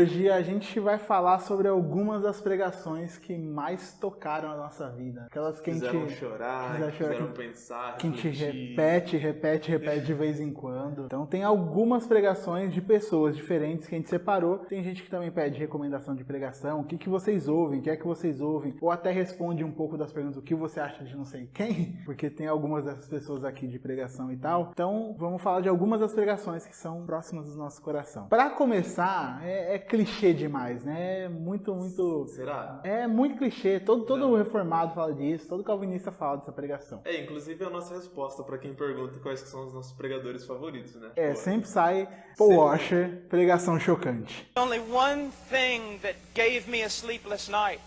hoje a gente vai falar sobre algumas das pregações que mais tocaram a nossa vida. Aquelas que Fizeram chorar, fizeram pensar, que a gente refletir. repete de vez em quando. Então tem algumas pregações de pessoas diferentes que a gente separou. Tem gente que também pede recomendação de pregação, o que vocês ouvem, o que é que vocês ouvem, ou até responde um pouco das perguntas, o que você acha de não sei quem, porque tem algumas dessas pessoas aqui de pregação e tal. Então vamos falar de algumas das pregações que são próximas do nosso coração. Para começar, é clichê demais, né? Muito... Será? É muito clichê. Todo reformado fala disso, todo calvinista fala dessa pregação. Inclusive a nossa resposta para quem pergunta quais que são os nossos pregadores favoritos, né? Sempre sai Paul Washer, pregação chocante. Only one thing that gave me a sleepless night.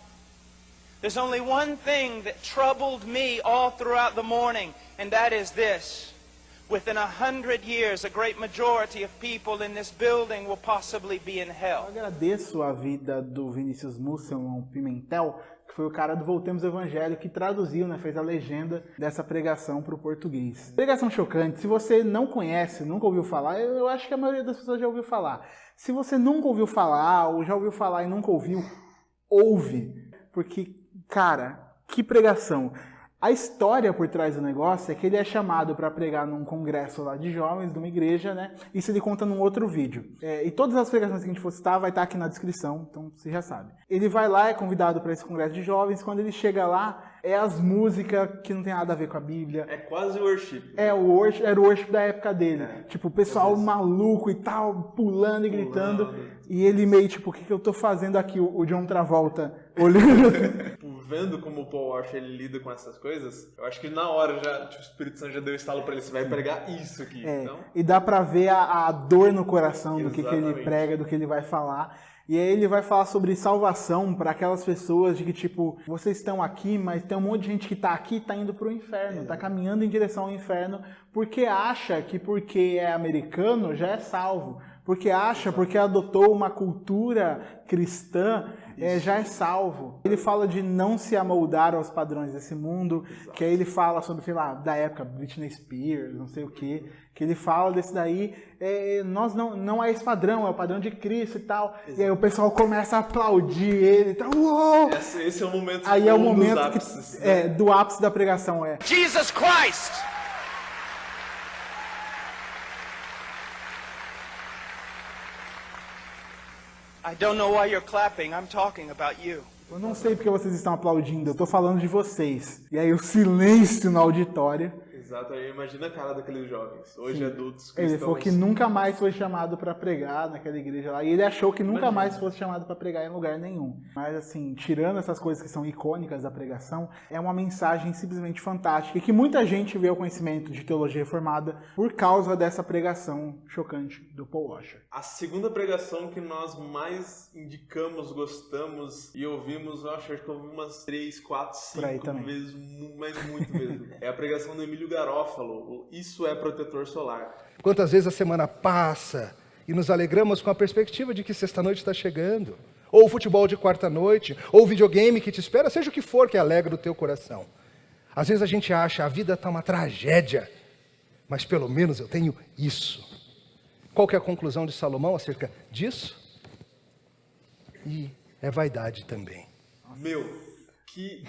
There's only one thing that troubled me all throughout the morning, and that is this. Within 100 years, a great majority of people in this building will possibly be in hell. Eu agradeço a vida do Vinícius Musselman Pimentel, que foi o cara do Voltemos ao Evangelho, que traduziu, né, fez a legenda dessa pregação para o português. Pregação chocante, se você não conhece, nunca ouviu falar, eu acho que a maioria das pessoas já ouviu falar. Se você nunca ouviu falar, ou já ouviu falar e nunca ouviu, ouve, porque, cara, que pregação! A história por trás do negócio é que ele é chamado para pregar num congresso lá de jovens, de uma igreja, né? Isso ele conta num outro vídeo. E todas as pregações que a gente for citar vai estar aqui na descrição, então você já sabe. Ele vai lá, é convidado para esse congresso de jovens, quando ele chega lá, é as músicas que não tem nada a ver com a Bíblia. É quase worship. Era o worship da época dele. Tipo, o pessoal maluco e tal, pulando e gritando. E ele meio tipo, o que eu tô fazendo aqui? O John Travolta olhando assim. Vendo como o Paul Washer ele lida com essas coisas, eu acho que na hora já, o Espírito Santo já deu estalo pra ele, você vai pregar isso aqui. Então... E dá pra ver a dor no coração do que ele Exatamente. prega, do que ele vai falar. E aí ele vai falar sobre salvação para aquelas pessoas de que, tipo, vocês estão aqui, mas tem um monte de gente que tá aqui e tá indo pro inferno, tá caminhando em direção ao inferno, porque acha que porque é americano já é salvo. Porque acha, porque adotou uma cultura cristã, já é salvo. Ele fala de não se amoldar aos padrões desse mundo, que aí ele fala sobre, sei lá, da época, Britney Spears, não sei o quê, que ele fala desse daí, nós não é esse padrão, é o padrão de Cristo e tal. Exato. E aí o pessoal começa a aplaudir ele, tá, uou! Esse é o momento, aí é o momento dos ápices, né? do ápice da pregação, Jesus Christ! I don't know why you're clapping. I'm talking about you. Eu não sei porque vocês estão aplaudindo, eu tô falando de vocês. E aí o silêncio no auditório. Exato, aí imagina a cara daqueles jovens, hoje adultos cristãos. Ele falou que nunca mais foi chamado para pregar naquela igreja lá, e ele achou que nunca mais fosse chamado para pregar em lugar nenhum. Mas assim, tirando essas coisas que são icônicas da pregação, é uma mensagem simplesmente fantástica, e que muita gente veio ao conhecimento de teologia reformada por causa dessa pregação chocante do Paul Washer. A segunda pregação que nós mais indicamos, gostamos e ouvimos, eu acho que eu ouvi umas 3, 4, 5 vezes, mas muito mesmo. É a pregação do Emílio Garófalo, Isso é Protetor Solar. Quantas vezes a semana passa e nos alegramos com a perspectiva de que sexta-noite está chegando, ou o futebol de quarta-noite, ou o videogame que te espera, seja o que for que alegra o teu coração. Às vezes a gente acha a vida está uma tragédia, mas pelo menos eu tenho isso. Qual que é a conclusão de Salomão acerca disso? E é vaidade também. Que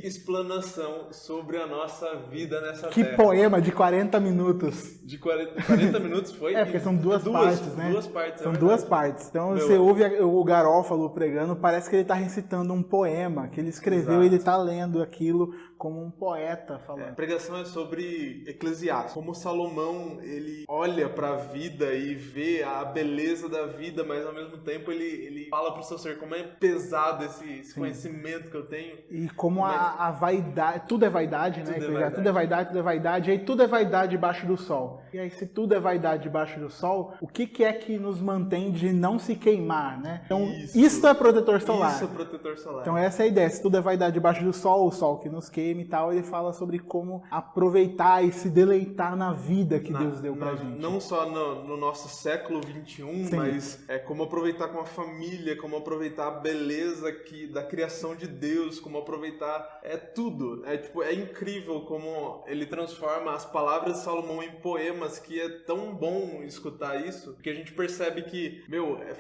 explanação sobre a nossa vida nessa que terra. Que poema de 40 minutos. De 40 minutos foi? Porque são duas partes, né? Duas partes. São duas partes. Então você ouve o Garófalo pregando, parece que ele está recitando um poema que ele escreveu. Exato. E ele está lendo aquilo como um poeta falando. A pregação é sobre Eclesiastes. Como Salomão, ele olha para a vida e vê a beleza da vida, mas ao mesmo tempo ele fala para o seu ser como é pesado esse conhecimento que eu tenho. E como a vaidade, tudo é vaidade, né? Tudo é vaidade, e aí tudo é vaidade debaixo do sol. E aí se tudo é vaidade debaixo do sol, o que é que nos mantém de não se queimar, né? Então isso é protetor solar. Isso é protetor solar. Então essa é a ideia, se tudo é vaidade debaixo do sol, o sol que nos queima e tal, ele fala sobre como aproveitar e se deleitar na vida que Deus deu pra gente. Não só no nosso século XXI, mas como aproveitar com a família, como aproveitar a beleza da criação de Deus, como aproveitar tudo. É incrível como ele transforma as palavras de Salomão em poemas, que é tão bom escutar isso, que a gente percebe que,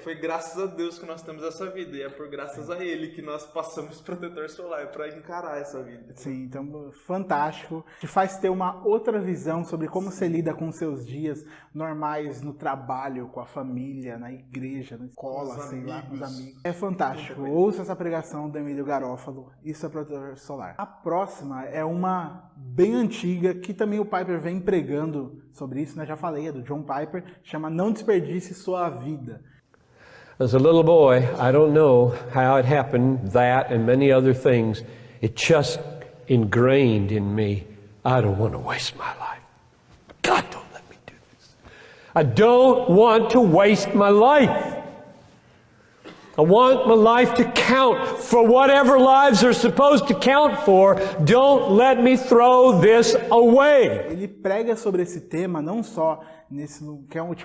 foi graças a Deus que nós temos essa vida, e é por graças a ele que nós passamos protetor solar para encarar essa vida. Sim, então fantástico, te faz ter uma outra visão sobre como você lida com os seus dias normais no trabalho, com a família, na igreja, na escola, com os amigos. É fantástico. Ouça essa pregação do Emílio Garófalo, isso é protetor solar. A próxima é uma bem antiga, que também o Piper vem pregando sobre isso, né? Já falei, é do John Piper, chama Não Desperdice Sua Vida. As a little boy, I don't know how it happened, that and many other things, it just ingrained in me, I don't want to waste my life. God, don't let me do this. I don't want to waste my life. I want my life to count for whatever lives are supposed to count for. Don't let me throw this away. Ele prega sobre esse tema não só nesse que é um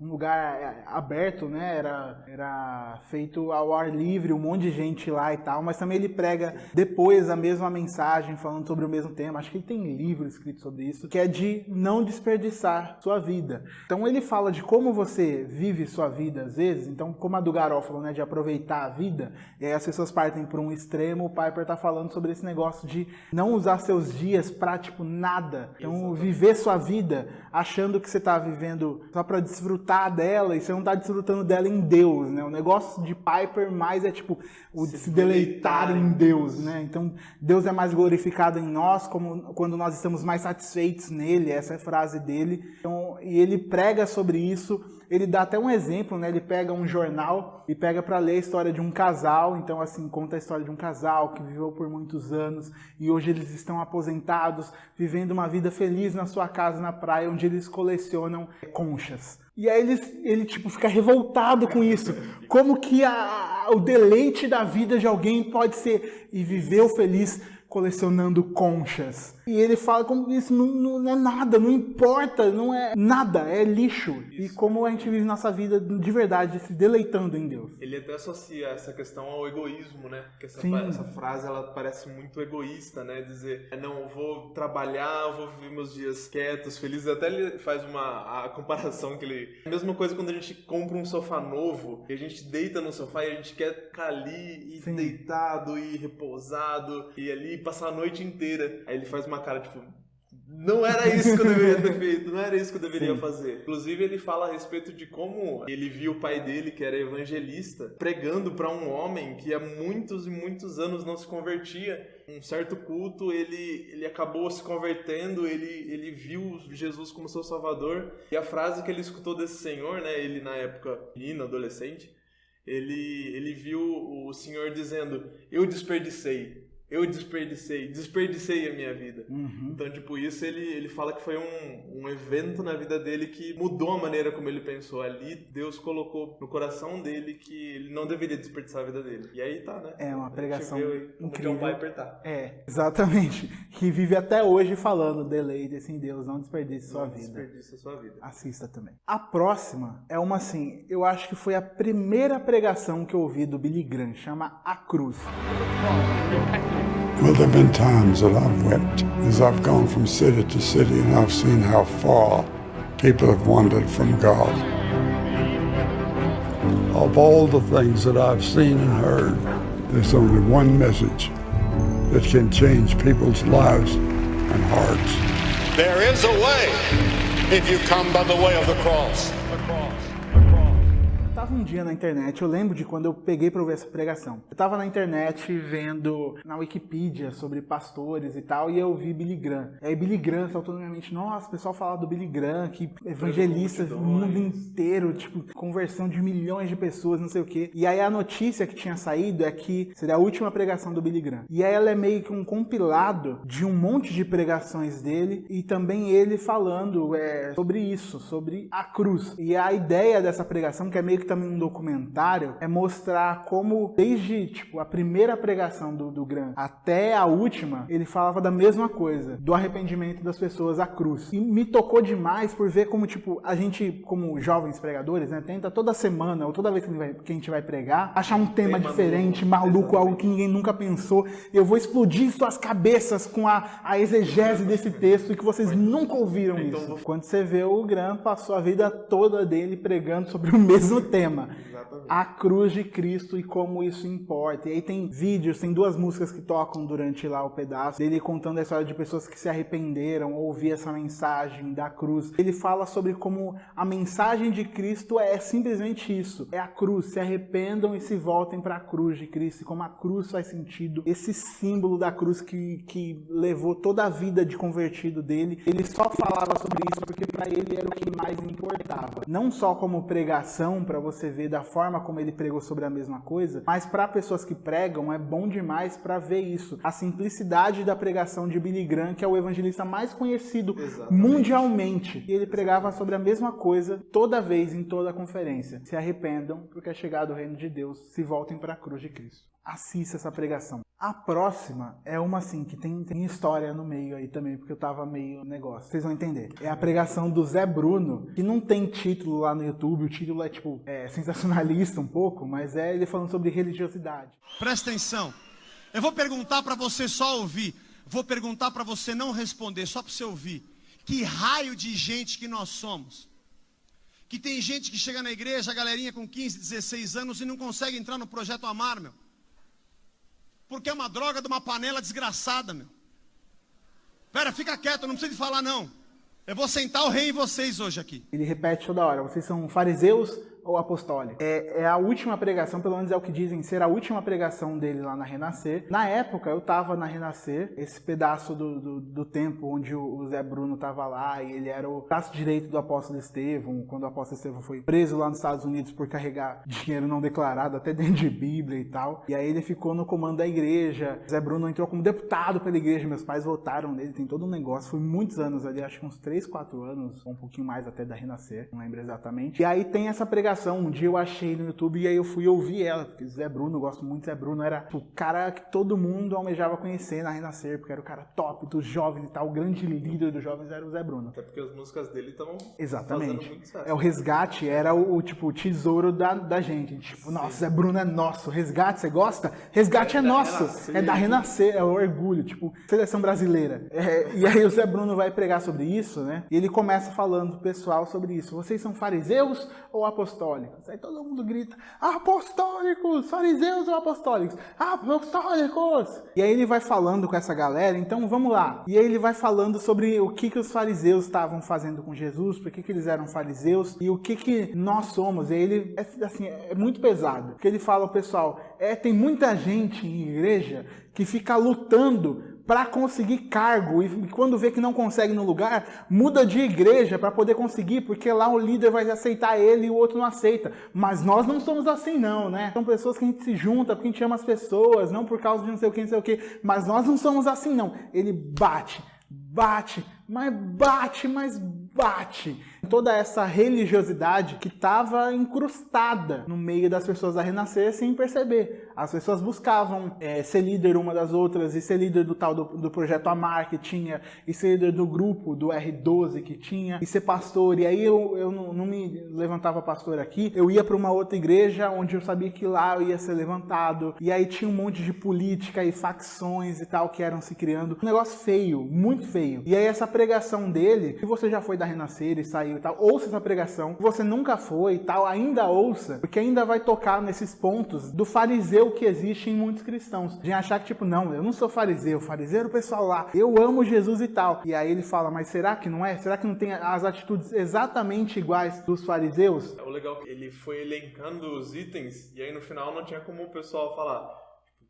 lugar aberto, né? Era feito ao ar livre, um monte de gente lá e tal, mas também ele prega depois a mesma mensagem falando sobre o mesmo tema. Acho que ele tem livro escrito sobre isso, que é de não desperdiçar sua vida. Então ele fala de como você vive sua vida às vezes, então como a do Garófalo, né, de aproveitar a vida, e aí as pessoas partem para um extremo. O Piper tá falando sobre esse negócio de não usar seus dias para nada. Então viver sua vida achando que você tá vivendo só para desfrutar dela, e você não tá desfrutando dela em Deus, né? O negócio de Piper mais é o de se deleitar em Deus, né? Então Deus é mais glorificado em nós quando nós estamos mais satisfeitos nele, essa é a frase dele. Então, e ele prega sobre isso. Ele dá até um exemplo, né? Ele pega um jornal e pega para ler a história de um casal. Então, assim, conta a história de um casal que viveu por muitos anos e hoje eles estão aposentados, vivendo uma vida feliz na sua casa na praia, onde eles colecionam conchas. E aí ele fica revoltado com isso. Como que o deleite da vida de alguém pode ser e viveu feliz colecionando conchas. E ele fala como isso não é nada, não importa, não é nada, é lixo. Isso. E como a gente vive nossa vida de verdade, se deleitando em Deus. Ele até associa essa questão ao egoísmo, né? Porque essa frase, ela parece muito egoísta, né? Dizer, não, eu vou trabalhar, eu vou viver meus dias quietos, felizes. Até ele faz a comparação que ele... A mesma coisa quando a gente compra um sofá novo, e a gente deita no sofá e a gente quer ficar ali, e deitado, e repousado, e ali passar a noite inteira. Aí ele faz uma cara não era isso que eu deveria ter feito, não era isso que eu deveria fazer. Inclusive ele fala a respeito de como ele viu o pai dele, que era evangelista, pregando para um homem que há muitos e muitos anos não se convertia. Um certo culto, ele acabou se convertendo, ele viu Jesus como seu salvador, e a frase que ele escutou desse senhor, né, ele na época menino, adolescente, ele viu o Senhor dizendo, eu desperdicei a minha vida. Então, isso ele fala que foi um evento na vida dele que mudou a maneira como ele pensou. Ali, Deus colocou no coração dele que ele não deveria desperdiçar a vida dele. E aí tá, né? É uma pregação incrível. John Piper tá. Exatamente. Que vive até hoje falando, deleite-se em Deus, não desperdice sua vida. Desperdice sua vida. Assista também. A próxima é uma, eu acho que foi a primeira pregação que eu ouvi do Billy Graham, chama A Cruz. Well, there have been times that I've wept as I've gone from city to city and I've seen how far people have wandered from God. Of all the things that I've seen and heard, there's only one message that can change people's lives and hearts. There is a way if you come by the way of the cross. Eu tava um dia na internet, eu lembro de quando eu peguei pra ouvir essa pregação. Eu tava na internet vendo na Wikipedia sobre pastores e tal, e eu vi Billy Graham. E aí Billy Graham saltou na minha mente, nossa, o pessoal fala do Billy Graham, que evangelista no mundo inteiro, conversão de milhões de pessoas, não sei o quê. E aí a notícia que tinha saído é que seria a última pregação do Billy Graham. E aí ela é meio que um compilado de um monte de pregações dele, e também ele falando sobre isso, sobre a cruz. E a ideia dessa pregação, que é meio que também um documentário, é mostrar como, desde tipo, a primeira pregação do Graham até a última, ele falava da mesma coisa, do arrependimento das pessoas à cruz. E me tocou demais por ver como, tipo, a gente, como jovens pregadores, né, tenta toda semana, ou toda vez que a gente vai pregar, achar um tema diferente, maluco, algo que ninguém nunca pensou. Eu vou explodir suas cabeças com a exegese desse texto e que vocês nunca ouviram isso. Quando você vê, o Graham passou a vida toda dele pregando sobre o mesmo tema. A cruz de Cristo e como isso importa. E aí tem vídeos, tem 2 músicas que tocam durante lá o pedaço, dele contando a história de pessoas que se arrependeram, ouvir essa mensagem da cruz. Ele fala sobre como a mensagem de Cristo é simplesmente isso, é a cruz. Se arrependam e se voltem para a cruz de Cristo, e como a cruz faz sentido, esse símbolo da cruz que levou toda a vida de convertido dele. Ele só falava sobre isso porque para ele era o que mais importava. Não só como pregação, para você ver da forma como ele pregou sobre a mesma coisa, mas para pessoas que pregam é bom demais para ver isso. A simplicidade da pregação de Billy Graham, que é o evangelista mais conhecido mundialmente. E ele pregava sobre a mesma coisa toda vez, em toda a conferência. Se arrependam, porque é chegado o reino de Deus, se voltem para a cruz de Cristo. Assista essa pregação. A próxima é uma assim, que tem história no meio aí também, porque eu tava meio negócio. Vocês vão entender. É a pregação do Zé Bruno, que não tem título lá no YouTube. O título é tipo, sensacionalista um pouco, mas é ele falando sobre religiosidade. Presta atenção. Eu vou perguntar para você só ouvir. Vou perguntar para você não responder, só para você ouvir. Que raio de gente que nós somos. Que tem gente que chega na igreja, a galerinha com 15, 16 anos e não consegue entrar no Projeto Amar, meu. Porque é uma droga de uma panela desgraçada, meu. Pera, fica quieto, não precisa de falar não. Eu vou sentar o rei em vocês hoje aqui. Ele repete toda hora, vocês são fariseus ou apostólicos? É a última pregação, pelo menos é o que dizem ser a última pregação dele lá na Renascer. Na época, eu tava na Renascer, esse pedaço do tempo onde o Zé Bruno tava lá, e ele era o braço direito do apóstolo Estevão, quando o apóstolo Estevão foi preso lá nos Estados Unidos por carregar dinheiro não declarado, até dentro de Bíblia e tal. E aí ele ficou no comando da igreja. Zé Bruno entrou como deputado pela igreja, meus pais votaram nele, tem todo um negócio. Foi muitos anos ali, acho que uns 3, 4 anos, ou um pouquinho mais até da Renascer, não lembro exatamente. E aí tem essa pregação. Um dia eu achei no YouTube e aí eu fui ouvir ela, porque Zé Bruno, eu gosto muito de Zé Bruno, era o cara que todo mundo almejava conhecer na Renascer, porque era o cara top dos jovens e tal, o grande líder dos jovens era o Zé Bruno. Até porque as músicas dele estavam exatamente fazendo muito sucesso. É o Resgate, era o tipo, tesouro da gente. Tipo, nossa, Zé Bruno é nosso. Resgate, você gosta? Resgate é nosso. Renascer. É da Renascer, é o orgulho, tipo, seleção brasileira. E aí o Zé Bruno vai pregar sobre isso, né? E ele começa falando pro pessoal sobre isso. Vocês são fariseus ou apostólicos? Aí todo mundo grita, apostólicos, fariseus ou apostólicos? Apostólicos! E aí ele vai falando com essa galera, então vamos lá. E aí ele vai falando sobre o que os fariseus estavam fazendo com Jesus, por que eles eram fariseus e o que nós somos. E aí ele, assim, é muito pesado, porque ele fala ao pessoal, tem muita gente em igreja que fica lutando para conseguir cargo, e quando vê que não consegue no lugar, muda de igreja para poder conseguir, porque lá o líder vai aceitar ele e o outro não aceita. Mas nós não somos assim não, né? São pessoas que a gente se junta porque a gente ama as pessoas, não por causa de não sei o que, mas nós não somos assim não. Ele bate, mas bate. Toda essa religiosidade que estava incrustada no meio das pessoas da Renascer sem perceber. As pessoas buscavam ser líder uma das outras, e ser líder do tal do Projeto Amar que tinha, e ser líder do grupo do R12 que tinha, e ser pastor. E aí eu não me levantava pastor aqui, eu ia para uma outra igreja onde eu sabia que lá eu ia ser levantado. E aí tinha um monte de política e facções e tal que eram se criando. Um negócio feio, muito feio. E aí essa pregação dele, se você já foi da Renascer e saiu e tal, ouça essa pregação. Se você nunca foi e tal, ainda ouça, porque ainda vai tocar nesses pontos do fariseu que existe em muitos cristãos. De achar que tipo, não, eu não sou fariseu era o pessoal lá, eu amo Jesus e tal. E aí ele fala, mas será que não é? Será que não tem as atitudes exatamente iguais dos fariseus? O legal é que ele foi elencando os itens e aí no final não tinha como o pessoal falar,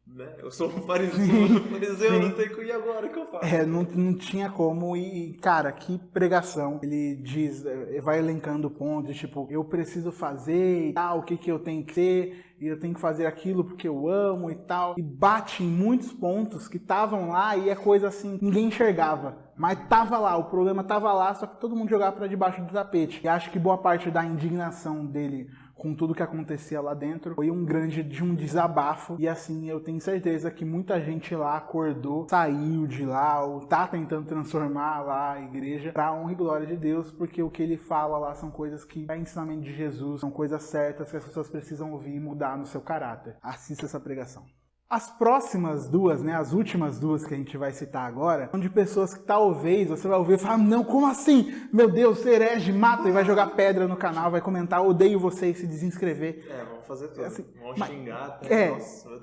né? Eu sou um fariseu, não tem como ir agora, o que eu faço? Não tinha como, e cara, que pregação. Ele diz, vai elencando pontos, tipo, eu preciso fazer e tal, o que eu tenho que ser, e eu tenho que fazer aquilo porque eu amo e tal. E bate em muitos pontos que estavam lá e é coisa assim, ninguém enxergava. Mas tava lá, o problema tava lá, só que todo mundo jogava para debaixo do tapete. E acho que boa parte da indignação dele com tudo que acontecia lá dentro. Foi um grande desabafo, e assim, eu tenho certeza que muita gente lá acordou, saiu de lá, ou tá tentando transformar lá a igreja pra honra e glória de Deus, porque o que ele fala lá são coisas que é ensinamento de Jesus, são coisas certas que as pessoas precisam ouvir e mudar no seu caráter. Assista essa pregação. As próximas duas, as últimas duas que a gente vai citar agora, são de pessoas que talvez você vai ouvir e falar, não, como assim? Meu Deus, você herege, mata, e vai jogar pedra no canal, vai comentar, odeio você e se desinscrever. Vamos fazer tudo. Assim, vamos xingar. Nossa,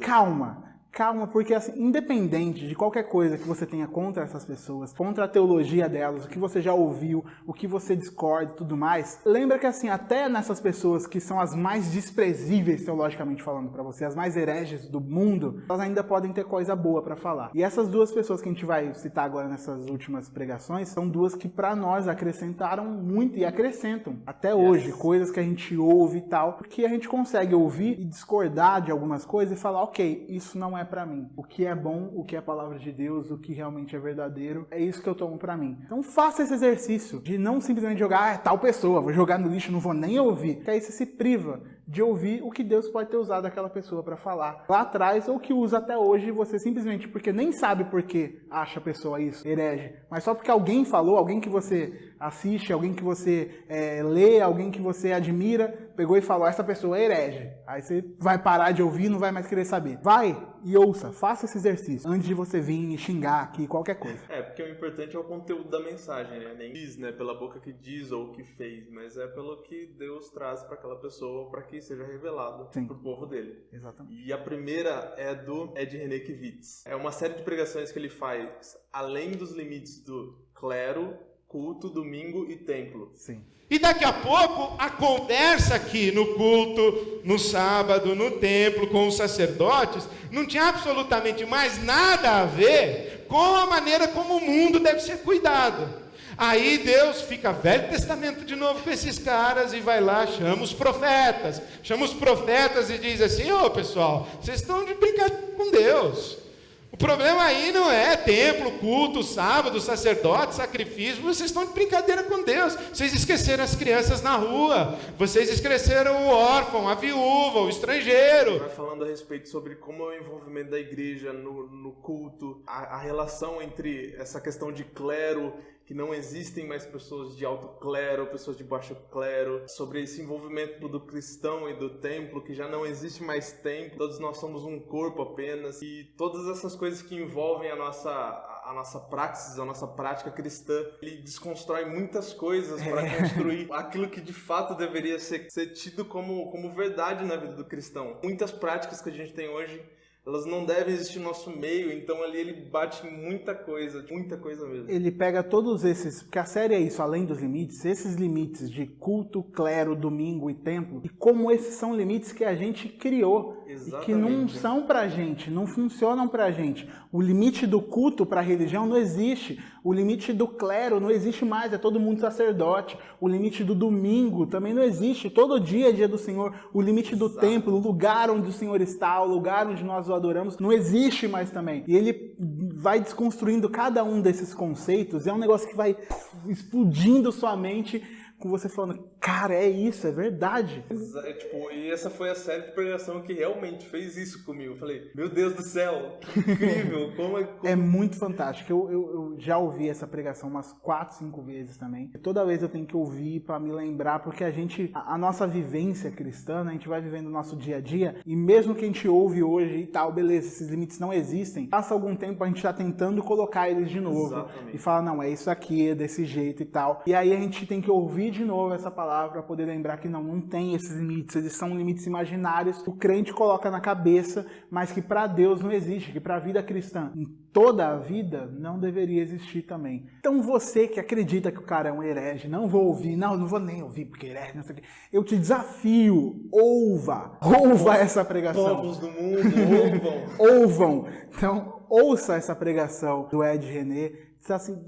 calma, porque assim, independente de qualquer coisa que você tenha contra essas pessoas, contra a teologia delas, o que você já ouviu, o que você discorda e tudo mais, lembra que assim, até nessas pessoas que são as mais desprezíveis teologicamente falando pra você, as mais hereges do mundo, elas ainda podem ter coisa boa pra falar. E essas duas pessoas que a gente vai citar agora nessas últimas pregações, são duas que pra nós acrescentaram muito e acrescentam até hoje, coisas que a gente ouve e tal, porque a gente consegue ouvir e discordar de algumas coisas e falar, ok, isso não é pra mim. O que é bom, o que é a palavra de Deus, o que realmente é verdadeiro, é isso que eu tomo pra mim. Então faça esse exercício de não simplesmente jogar, tal pessoa, vou jogar no lixo, não vou nem ouvir. Porque aí você se priva de ouvir o que Deus pode ter usado aquela pessoa pra falar lá atrás, ou que usa até hoje, e você simplesmente, porque nem sabe por que acha a pessoa isso, herege, mas só porque alguém falou, alguém que você assiste, alguém que você lê, alguém que você admira, pegou e falou, essa pessoa é herege. Aí você vai parar de ouvir e não vai mais querer saber. Vai e ouça, faça esse exercício, antes de você vir me xingar aqui, qualquer coisa. Porque o importante é o conteúdo da mensagem, né? Nem diz, pela boca que diz ou que fez, mas é pelo que Deus traz para aquela pessoa, para que seja revelado pro povo dele. Exatamente. E a primeira é do Ed Renekiewicz. É uma série de pregações que ele faz além dos limites do clero, culto, domingo e templo. Sim. E daqui a pouco, a conversa aqui no culto, no sábado, no templo, com os sacerdotes, não tinha absolutamente mais nada a ver com a maneira como o mundo deve ser cuidado. Aí Deus fica Velho Testamento de novo com esses caras e vai lá, chama os profetas e diz assim, pessoal, vocês estão de brincadeira com Deus. O problema aí não é templo, culto, sábado, sacerdote, sacrifício. Vocês estão de brincadeira com Deus. Vocês esqueceram as crianças na rua. Vocês esqueceram o órfão, a viúva, o estrangeiro. Vai falando a respeito sobre como é o envolvimento da igreja no culto, a relação entre essa questão de clero, que não existem mais pessoas de alto clero, pessoas de baixo clero, sobre esse envolvimento do cristão e do templo, que já não existe mais templo, todos nós somos um corpo apenas, e todas essas coisas que envolvem a nossa praxis, a nossa prática cristã. Ele desconstrói muitas coisas para construir aquilo que de fato deveria ser tido como verdade na vida do cristão. Muitas práticas que a gente tem hoje, elas não devem existir no nosso meio, então ali ele bate em muita coisa mesmo. Ele pega todos esses, porque a série é isso, além dos limites, esses limites de culto, clero, domingo e templo, e como esses são limites que a gente criou. Exatamente. E que não são pra gente, não funcionam pra gente. O limite do culto pra religião não existe. O limite do clero não existe mais, é todo mundo sacerdote. O limite do domingo também não existe. Todo dia é dia do Senhor. O limite do templo, o lugar onde o Senhor está, o lugar onde nós o adoramos, não existe mais também. E ele vai desconstruindo cada um desses conceitos. É um negócio que vai explodindo sua mente, com você falando, cara, é isso, é verdade. E essa foi a série de pregação que realmente fez isso comigo. Eu falei, meu Deus do céu, que incrível. É muito fantástico. Eu já ouvi essa pregação umas 4, 5 vezes também. Toda vez eu tenho que ouvir para me lembrar, porque a nossa vivência cristã, a gente vai vivendo o nosso dia a dia, e mesmo que a gente ouve hoje e tal, beleza, esses limites não existem, passa algum tempo a gente tá tentando colocar eles de novo. Exatamente. E fala, não, é isso aqui, é desse jeito e tal. E aí a gente tem que ouvir de novo essa palavra para poder lembrar que não tem esses limites, eles são limites imaginários que o crente coloca na cabeça, mas que para Deus não existe, que para a vida cristã, em toda a vida, não deveria existir também. Então você que acredita que o cara é um herege, não vou ouvir, não vou nem ouvir porque herege, não sei o quê, eu te desafio, ouva essa pregação. Povos do mundo, ouvam. Então, ouça essa pregação do Ed René,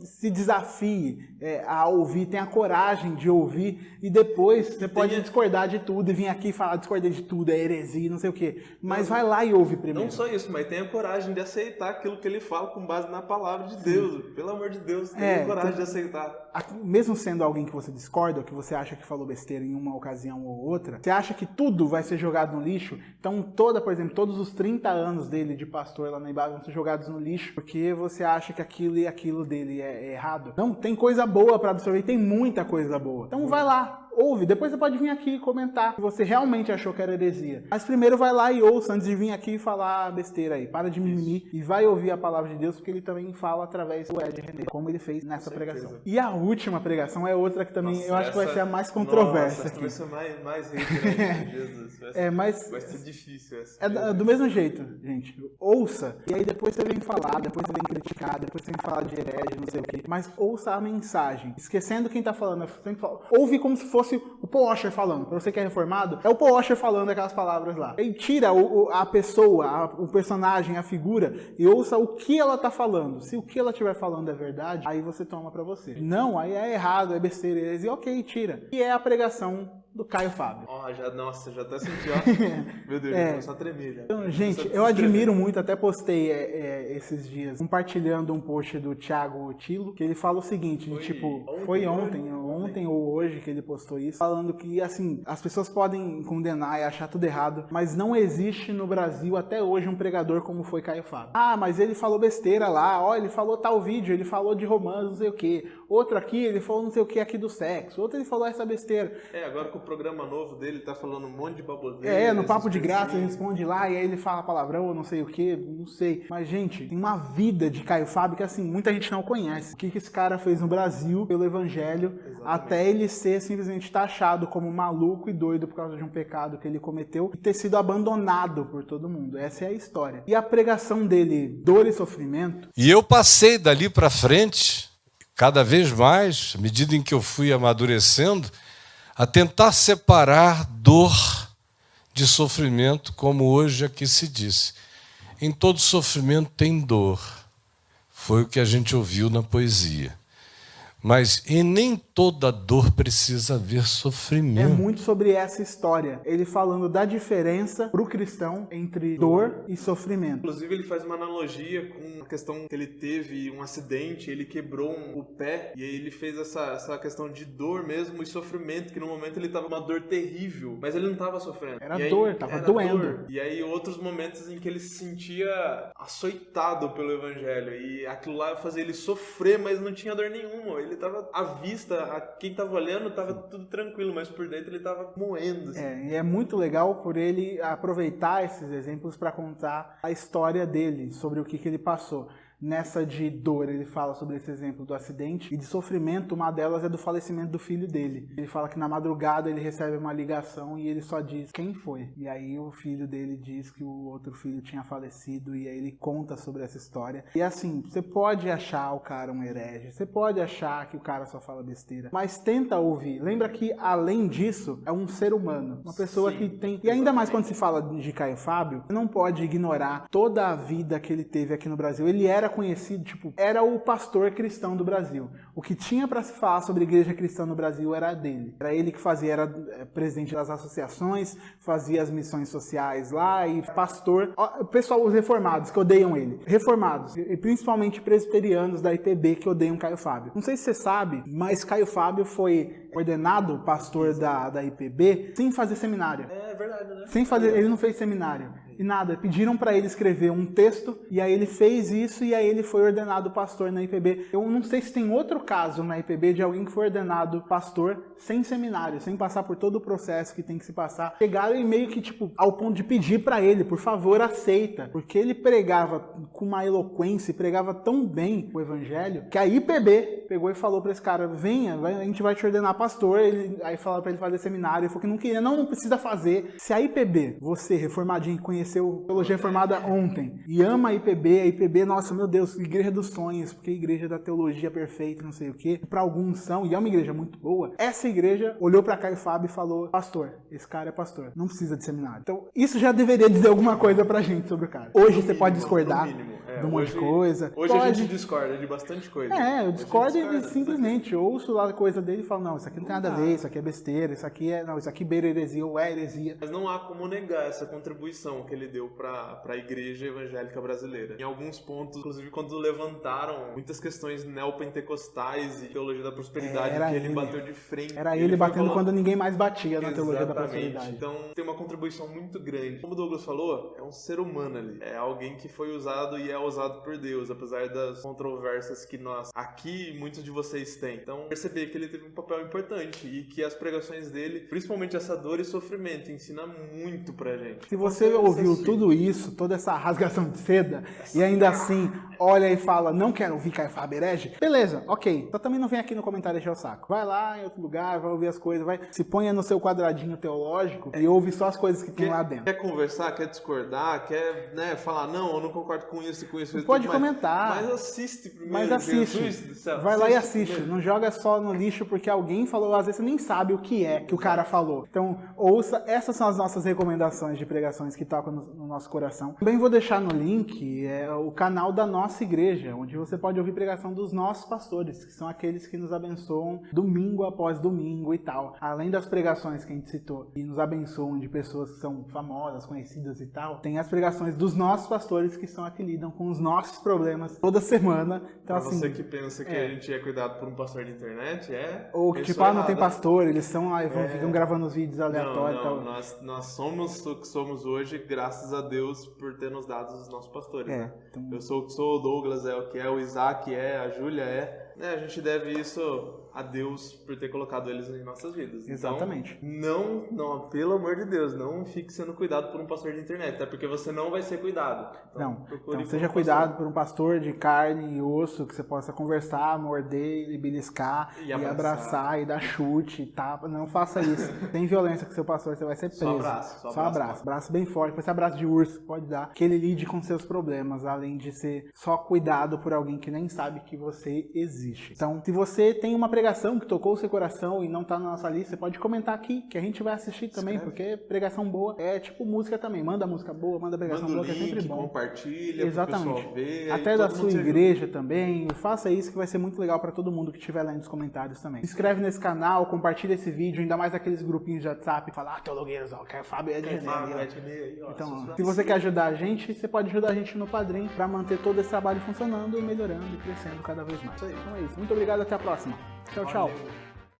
se desafie a ouvir, tenha coragem de ouvir, e depois você pode discordar de tudo e vir aqui falar discordar de tudo, é heresia, não sei o quê. Mas vai lá e ouve primeiro. Não só isso, mas tenha coragem de aceitar aquilo que ele fala com base na palavra de Deus. Pelo amor de Deus, tenha coragem de aceitar. Mesmo sendo alguém que você discorda, ou que você acha que falou besteira em uma ocasião ou outra, você acha que tudo vai ser jogado no lixo, então por exemplo, todos os 30 anos dele de pastor lá na Ibabe vão ser jogados no lixo, porque você acha que aquilo e aquilo dele é errado. Não, tem coisa boa para absorver, tem muita coisa boa. Então vai lá, ouve, depois você pode vir aqui e comentar se você realmente achou que era heresia. Mas primeiro vai lá e ouça antes de vir aqui e falar besteira aí. Para de mimimi e vai ouvir a palavra de Deus, porque ele também fala através do Ed René, como ele fez nessa pregação. E a última pregação é outra que também eu acho que vai ser a mais controversa aqui. Vai ser mais hater, Jesus. Vai ser difícil essa. É do mesmo jeito, gente. Ouça, e aí depois você vem falar, depois você vem criticar, depois você vem falar de herege, não sei o quê. Mas ouça a mensagem. Esquecendo quem tá falando. Ouve como se fosse o Paul Washer falando. Pra você que é reformado, é o Paul Washer falando aquelas palavras lá. E tira a pessoa, o personagem, a figura, e ouça o que ela tá falando. Se o que ela estiver falando é verdade, aí você toma pra você. Não, aí é errado, é besteira. E ok, tira. E é a pregação do Caio Fábio. Já até senti, ó. Meu Deus, começou a tremer já. Então, gente, eu admiro muito, até postei esses dias, compartilhando um post do Thiago Tilo, que ele fala o seguinte, foi ontem ou hoje que ele postou isso, falando que, assim, as pessoas podem condenar e achar tudo errado, mas não existe no Brasil até hoje um pregador como foi Caio Fábio. Ah, mas ele falou besteira lá, ele falou tal vídeo, ele falou de Romanos, não sei o quê. Outro aqui, ele falou não sei o que aqui do sexo. Outro, ele falou essa besteira. Agora com o programa novo dele, tá falando um monte de baboseira. No Papo de Graça, ele responde lá, e aí ele fala palavrão ou não sei o que, não sei. Mas, gente, tem uma vida de Caio Fábio que, assim, muita gente não conhece. O que esse cara fez no Brasil, pelo Evangelho, até ele ser simplesmente taxado como maluco e doido por causa de um pecado que ele cometeu e ter sido abandonado por todo mundo. Essa é a história. E a pregação dele, dor e sofrimento... E eu passei dali para frente, cada vez mais, à medida em que eu fui amadurecendo, a tentar separar dor de sofrimento, como hoje aqui se disse. Em todo sofrimento tem dor. Foi o que a gente ouviu na poesia. Mas e nem toda dor precisa haver sofrimento. É muito sobre essa história. Ele falando da diferença para o cristão entre dor e sofrimento. Inclusive ele faz uma analogia com a questão que ele teve um acidente, ele quebrou o pé, e aí ele fez essa questão de dor mesmo e sofrimento, que no momento ele estava uma dor terrível, mas ele não estava sofrendo. Era dor, estava doendo. Dor. E aí outros momentos em que ele se sentia açoitado pelo Evangelho, e aquilo lá fazia ele sofrer, mas não tinha dor nenhuma. Ele estava à vista, quem estava olhando estava tudo tranquilo, mas por dentro ele estava moendo. Assim. E é muito legal por ele aproveitar esses exemplos para contar a história dele, sobre o que ele passou. Nessa de dor, ele fala sobre esse exemplo do acidente, e de sofrimento, uma delas é do falecimento do filho dele. Ele fala que na madrugada ele recebe uma ligação e ele só diz quem foi. E aí o filho dele diz que o outro filho tinha falecido, e aí ele conta sobre essa história. E assim, você pode achar o cara um herege, você pode achar que o cara só fala besteira, mas tenta ouvir. Lembra que, além disso, é um ser humano. Uma pessoa que tem... E ainda mais quando se fala de Caio Fábio, você não pode ignorar toda a vida que ele teve aqui no Brasil. Ele era conhecido, era o pastor cristão do Brasil. O que tinha para se falar sobre a igreja cristã no Brasil era dele. Era ele que fazia, era presidente das associações, fazia as missões sociais lá, e pastor. O pessoal, os reformados que odeiam ele. Reformados, e principalmente presbiterianos da IPB que odeiam Caio Fábio. Não sei se você sabe, mas Caio Fábio foi ordenado pastor da IPB sem fazer seminário. É verdade, né? Sem fazer, ele não fez seminário. E nada, pediram para ele escrever um texto, e aí ele fez isso, e aí ele foi ordenado pastor na IPB. Eu não sei se tem outro caso na IPB de alguém que foi ordenado pastor sem seminário, sem passar por todo o processo que tem que se passar. Chegaram e meio que, ao ponto de pedir para ele, por favor, aceita. Porque ele pregava com uma eloquência, pregava tão bem o evangelho, que a IPB pegou e falou para esse cara, venha, a gente vai te ordenar pastor. Aí falaram para ele fazer seminário, ele falou que não queria, não precisa fazer. Se a IPB, você, reformadinho, conheceu Teologia Reformada ontem, e ama a IPB, nossa, meu Deus, igreja dos sonhos, porque a igreja da teologia perfeita, não sei o quê, para alguns são, e é uma igreja muito boa, essa igreja olhou para Caio Fábio e falou, pastor, esse cara é pastor, não precisa de seminário. Então, isso já deveria dizer alguma coisa pra gente sobre o cara. Hoje você pode discordar, de um monte de coisa. Hoje a gente discorda de bastante coisa. Eu discordo e simplesmente ouço lá a coisa dele e falo, não, isso aqui não tem nada a ver, isso aqui é besteira, isso aqui beira heresia ou é heresia. Mas não há como negar essa contribuição que ele deu para a igreja evangélica brasileira. Em alguns pontos, inclusive quando levantaram muitas questões neopentecostais e teologia da prosperidade, que ele bateu de frente. Era ele batendo quando ninguém mais batia na teologia da prosperidade. Então tem uma contribuição muito grande. Como o Douglas falou, é um ser humano ali. É alguém que foi usado e é usado por Deus, apesar das controvérsias que nós aqui, muitos de vocês têm. Então, perceber que ele teve um papel importante e que as pregações dele, principalmente essa dor e sofrimento, ensina muito pra gente. Se você ouviu tudo isso, toda essa rasgação de seda, e ainda assim olha e fala, não quero ouvir Caio Fábio herege, beleza, ok. Então também não vem aqui no comentário encher o saco. Vai lá em outro lugar, vai ouvir as coisas, se ponha no seu quadradinho teológico e ouve só as coisas que tem lá dentro. Quer conversar, quer discordar, quer falar, não, eu não concordo com isso e com isso. Pode comentar. Mas assiste primeiro. Mas assiste. Jesus do céu, vai lá e assiste. Primeiro. Não joga só no lixo porque alguém falou, às vezes você nem sabe o que é que o cara falou. Então, ouça, essas são as nossas recomendações de pregações que tocam no nosso coração. Também vou deixar no link o canal da nossa igreja, onde você pode ouvir pregação dos nossos pastores, que são aqueles que nos abençoam domingo após domingo e tal. Além das pregações que a gente citou, e nos abençoam de pessoas que são famosas, conhecidas e tal, tem as pregações dos nossos pastores, que são a que lidam com os nossos problemas toda semana. Então, pra você que pensa que a gente é cuidado por um pastor de internet, ou que tipo, não tem pastor, eles são lá e ficam gravando os vídeos aleatórios. Não, nós somos o que somos hoje, graças a Deus por ter nos dado os nossos pastores. Né? Então... Eu sou o que sou, o Douglas é o que é, o Isaac é, a Júlia é. A gente deve isso a Deus por ter colocado eles em nossas vidas. Exatamente. Então, não, pelo amor de Deus, não fique sendo cuidado por um pastor de internet, até porque você não vai ser cuidado. Então, seja cuidado por um pastor de carne e osso, que você possa conversar, morder, e beliscar, e abraçar, e dar chute, e tapa. Não faça isso. Tem violência com seu pastor, você vai ser preso. Só abraço. Abraço bem forte, esse abraço de urso pode dar, que ele lide com seus problemas, além de ser só cuidado por alguém que nem sabe que você existe. Então, se você tem uma pregação que tocou o seu coração e não tá na nossa lista, você pode comentar aqui, que a gente vai assistir também, porque pregação boa é tipo música também. Manda música boa, manda pregação boa, que é sempre bom. Compartilha, exatamente. Pro pessoal ver, até da sua igreja também. Faça isso que vai ser muito legal para todo mundo que estiver lá nos comentários também. Se inscreve nesse canal, compartilha esse vídeo, ainda mais aqueles grupinhos de WhatsApp, fala, teologueiros, Caio Fábio é de Janeiro. Então, se você quer ajudar a gente, você pode ajudar a gente no Padrim para manter todo esse trabalho funcionando e melhorando e crescendo cada vez mais. Então é isso. Muito obrigado, até a próxima. Tchau, tchau.